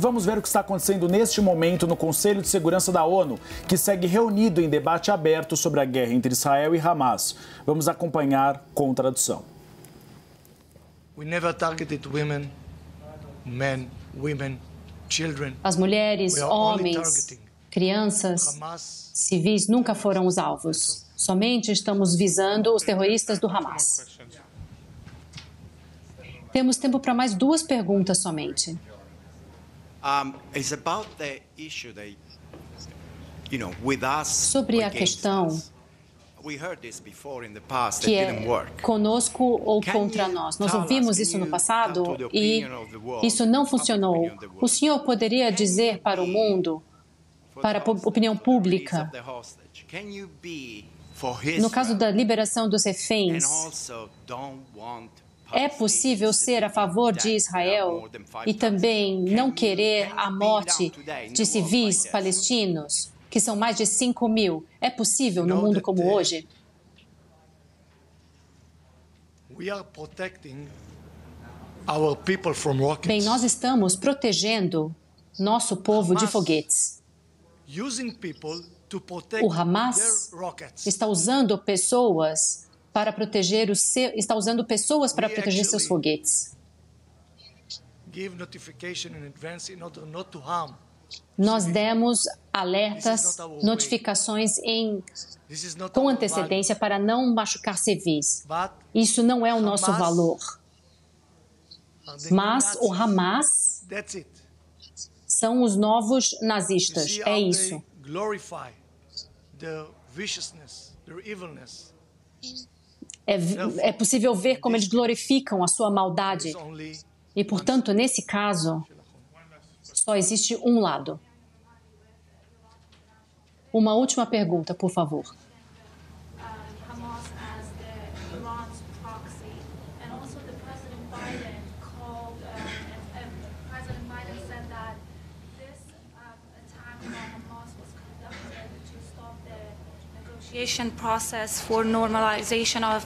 Vamos ver o que está acontecendo neste momento no Conselho de Segurança da ONU, que segue reunido em debate aberto sobre a guerra entre Israel e Hamas. Vamos acompanhar com tradução. As mulheres, homens, crianças, civis nunca foram os alvos. Somente estamos visando os terroristas do Hamas. Temos tempo para mais 2 perguntas somente. Sobre a questão que é conosco ou contra nós. Nós ouvimos isso no passado e isso não funcionou. O senhor poderia dizer para o mundo, para a opinião pública, no caso da liberação dos reféns, é possível ser a favor de Israel e também não querer a morte de civis palestinos, que são mais de 5.000? É possível no mundo como hoje? Bem, nós estamos protegendo nosso povo de foguetes. O Hamas está usando pessoas para proteger seus foguetes. Nós demos alertas, notificações com antecedência para não machucar civis. Isso não é o nosso valor. Mas o Hamas são os novos nazistas. É isso. É possível ver como eles glorificam a sua maldade. E, portanto, nesse caso, só existe um lado. Uma última pergunta, por favor. Process for normalization of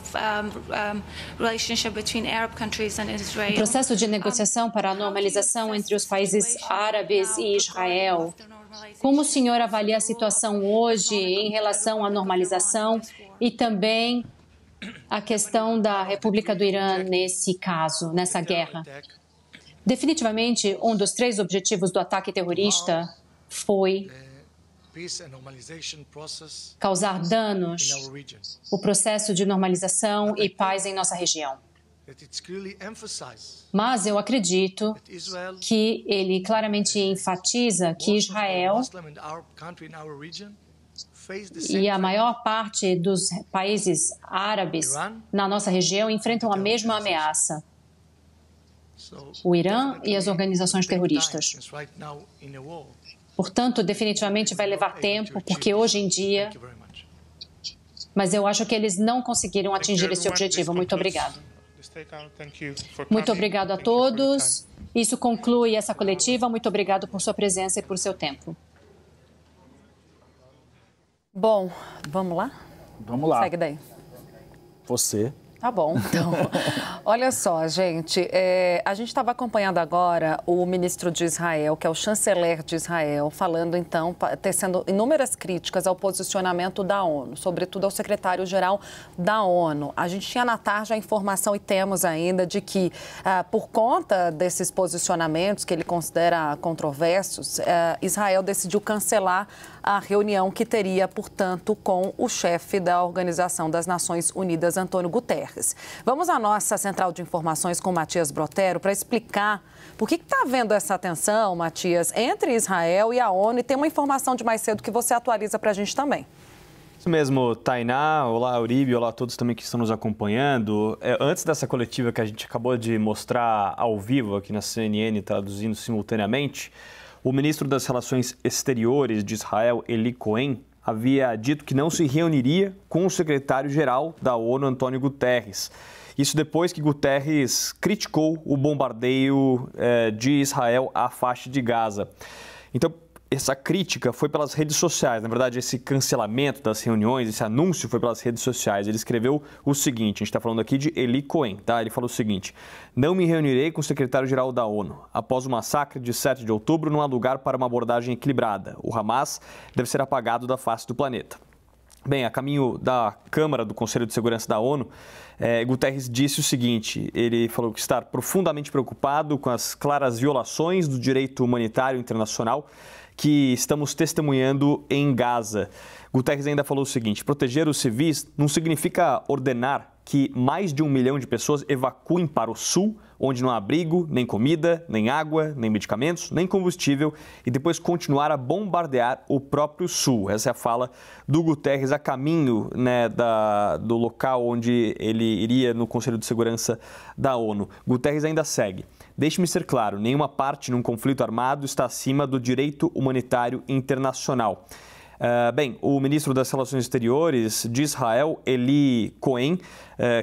relationship between Arab countries and Israel. O processo de negociação para a normalização entre os países árabes e Israel. Como o senhor avalia a situação hoje em relação à normalização e também a questão da República do Irã nesse caso, nessa guerra? Definitivamente, um dos 3 objetivos do ataque terrorista foi causar danos, o processo de normalização e paz em nossa região. Mas eu acredito que ele claramente enfatiza que Israel e a maior parte dos países árabes na nossa região enfrentam a mesma ameaça: o Irã e as organizações terroristas. Portanto, definitivamente vai levar tempo, porque hoje em dia... Mas eu acho que eles não conseguiram atingir esse objetivo. Muito obrigado. Muito obrigado a todos. Isso conclui essa coletiva. Muito obrigado por sua presença e por seu tempo. Bom, vamos lá? Vamos lá. Segue daí. Você. Tá bom, então. Olha só, gente, a gente estava acompanhando agora o ministro de Israel, que é o chanceler de Israel, falando, então, tecendo inúmeras críticas ao posicionamento da ONU, sobretudo ao secretário-geral da ONU. A gente tinha na tarde a informação, e temos ainda, de que, por conta desses posicionamentos que ele considera controversos, Israel decidiu cancelar a reunião que teria, portanto, com o chefe da Organização das Nações Unidas, Antônio Guterres. Vamos à nossa central de informações com o Matias Brotero para explicar por que está havendo essa tensão, Matias, entre Israel e a ONU. E tem uma informação de mais cedo que você atualiza para a gente também. Isso mesmo, Tainá. Olá, Uribe. Olá a todos também que estão nos acompanhando. Antes dessa coletiva que a gente acabou de mostrar ao vivo aqui na CNN, traduzindo simultaneamente, o ministro das Relações Exteriores de Israel, Eli Cohen, havia dito que não se reuniria com o secretário-geral da ONU, Antônio Guterres. Isso depois que Guterres criticou o bombardeio de Israel à faixa de Gaza. Então, essa crítica foi pelas redes sociais. Na verdade, esse cancelamento das reuniões, esse anúncio foi pelas redes sociais. Ele escreveu o seguinte, a gente está falando aqui de Eli Cohen, tá? Ele falou o seguinte: não me reunirei com o secretário-geral da ONU. Após o massacre de 7 de outubro, não há lugar para uma abordagem equilibrada. O Hamas deve ser apagado da face do planeta. Bem, a caminho da Câmara do Conselho de Segurança da ONU, Guterres disse o seguinte, ele falou que está profundamente preocupado com as claras violações do direito humanitário internacional que estamos testemunhando em Gaza. Guterres ainda falou o seguinte: proteger os civis não significa ordenar que mais de 1 milhão de pessoas evacuem para o sul, onde não há abrigo, nem comida, nem água, nem medicamentos, nem combustível, e depois continuar a bombardear o próprio sul. Essa é a fala do Guterres a caminho, né, do local onde ele iria no Conselho de Segurança da ONU. Guterres ainda segue: deixe-me ser claro, nenhuma parte num conflito armado está acima do direito humanitário internacional. Bem, o ministro das Relações Exteriores de Israel, Eli Cohen,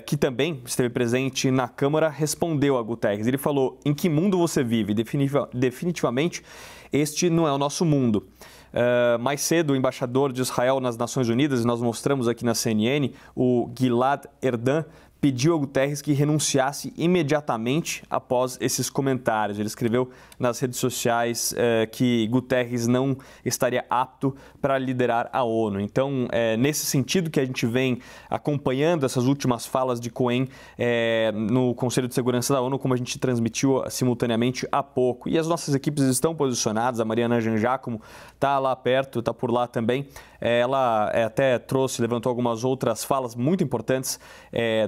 que também esteve presente na Câmara, respondeu a Guterres. Ele falou: em que mundo você vive? Definitivamente, este não é o nosso mundo. Mais cedo, o embaixador de Israel nas Nações Unidas, e nós mostramos aqui na CNN, o Gilad Erdan, pediu a Guterres que renunciasse imediatamente após esses comentários. Ele escreveu nas redes sociais que Guterres não estaria apto para liderar a ONU. Então, nesse sentido que a gente vem acompanhando essas últimas falas de Cohen no Conselho de Segurança da ONU, como a gente transmitiu simultaneamente há pouco. E as nossas equipes estão posicionadas, a Mariana Jangiacomo está lá perto, está por lá também. Ela até levantou algumas outras falas muito importantes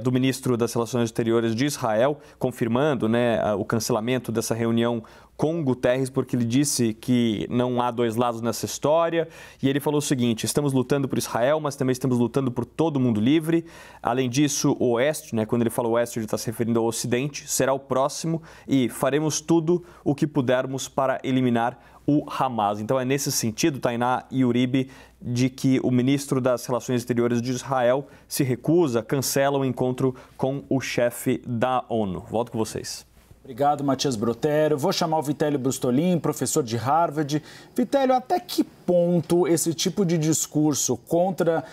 do ministro das Relações Exteriores de Israel, confirmando, né, o cancelamento dessa reunião com Guterres, porque ele disse que não há dois lados nessa história. E ele falou o seguinte: estamos lutando por Israel, mas também estamos lutando por todo mundo livre. Além disso, o Oeste, né, quando ele fala Oeste, ele está se referindo ao Ocidente, será o próximo e faremos tudo o que pudermos para eliminar o Hamas. Então é nesse sentido, Tainá e Uribe, de que o ministro das Relações Exteriores de Israel se recusa, cancela o encontro com o chefe da ONU. Volto com vocês. Obrigado, Matias Brotero. Vou chamar o Vitélio Brustolin, professor de Harvard. Vitélio, até que ponto esse tipo de discurso contra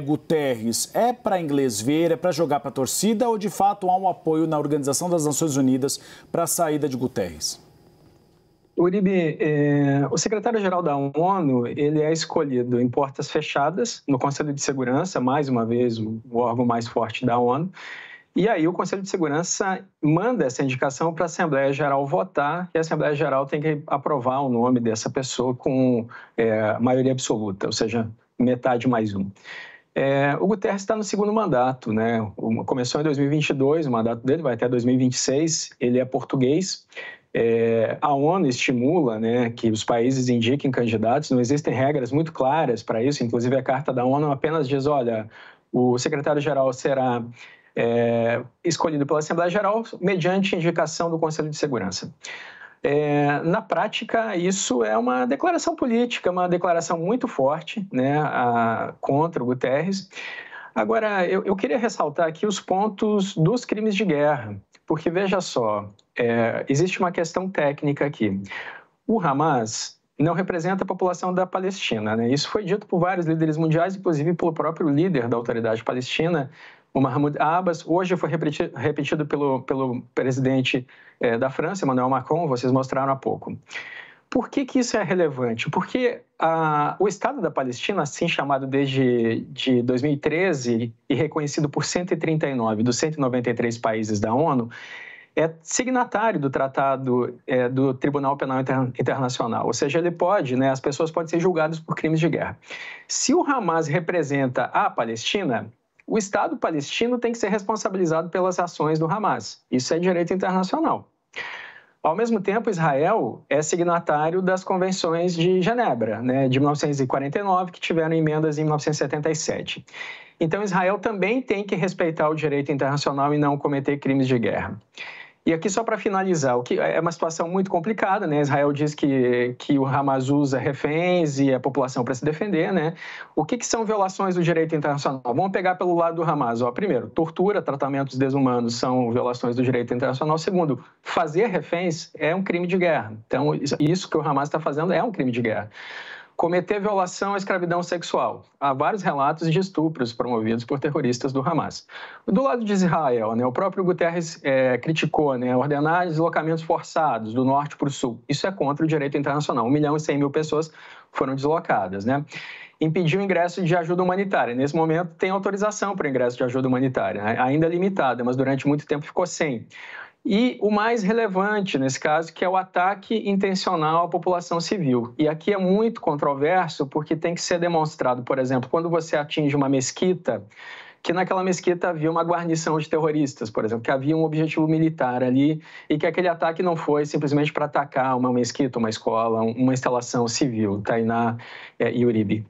Guterres é para inglês ver, é para jogar para a torcida, ou de fato há um apoio na Organização das Nações Unidas para a saída de Guterres? Uribe, o secretário-geral da ONU, ele é escolhido em portas fechadas no Conselho de Segurança, mais uma vez o órgão mais forte da ONU, e aí o Conselho de Segurança manda essa indicação para a Assembleia Geral votar, e a Assembleia Geral tem que aprovar o nome dessa pessoa com maioria absoluta, ou seja, metade mais um. O Guterres está no segundo mandato, né? Começou em 2022, o mandato dele vai até 2026, ele é português. A ONU estimula, né, que os países indiquem candidatos, não existem regras muito claras para isso, inclusive a Carta da ONU apenas diz: olha, o secretário-geral será escolhido pela Assembleia Geral mediante indicação do Conselho de Segurança. Na prática, isso é uma declaração política, uma declaração muito forte, né, contra o Guterres. Agora, eu queria ressaltar aqui os pontos dos crimes de guerra, porque, veja só, existe uma questão técnica aqui. O Hamas não representa a população da Palestina, né? Isso foi dito por vários líderes mundiais, inclusive pelo próprio líder da Autoridade Palestina, o Mahmoud Abbas. Hoje foi repetido pelo presidente da França, Emmanuel Macron, vocês mostraram há pouco. Por que isso é relevante? Porque o Estado da Palestina, assim chamado desde 2013 e reconhecido por 139 dos 193 países da ONU, é signatário do Tratado do Tribunal Penal Internacional. Ou seja, ele pode, né, as pessoas podem ser julgadas por crimes de guerra. Se o Hamas representa a Palestina, o Estado palestino tem que ser responsabilizado pelas ações do Hamas. Isso é direito internacional. Ao mesmo tempo, Israel é signatário das convenções de Genebra, né, de 1949, que tiveram emendas em 1977. Então, Israel também tem que respeitar o direito internacional e não cometer crimes de guerra. E aqui, só para finalizar, o que é uma situação muito complicada, né? Israel diz que o Hamas usa reféns e a população para se defender, né? O que são violações do direito internacional? Vamos pegar pelo lado do Hamas. Primeiro, tortura, tratamentos desumanos são violações do direito internacional. Segundo, fazer reféns é um crime de guerra. Então, isso que o Hamas está fazendo é um crime de guerra. Cometer violação à escravidão sexual. Há vários relatos de estupros promovidos por terroristas do Hamas. Do lado de Israel, né, o próprio Guterres criticou, né, ordenar deslocamentos forçados do norte para o sul. Isso é contra o direito internacional. 1.100.000 pessoas foram deslocadas, né? Impediu o ingresso de ajuda humanitária. Nesse momento, tem autorização para o ingresso de ajuda humanitária, né? Ainda limitada, mas durante muito tempo ficou sem. E o mais relevante nesse caso, que é o ataque intencional à população civil. E aqui é muito controverso, porque tem que ser demonstrado, por exemplo, quando você atinge uma mesquita, que naquela mesquita havia uma guarnição de terroristas, por exemplo, que havia um objetivo militar ali e que aquele ataque não foi simplesmente para atacar uma mesquita, uma escola, uma instalação civil, Tainá e Uribe.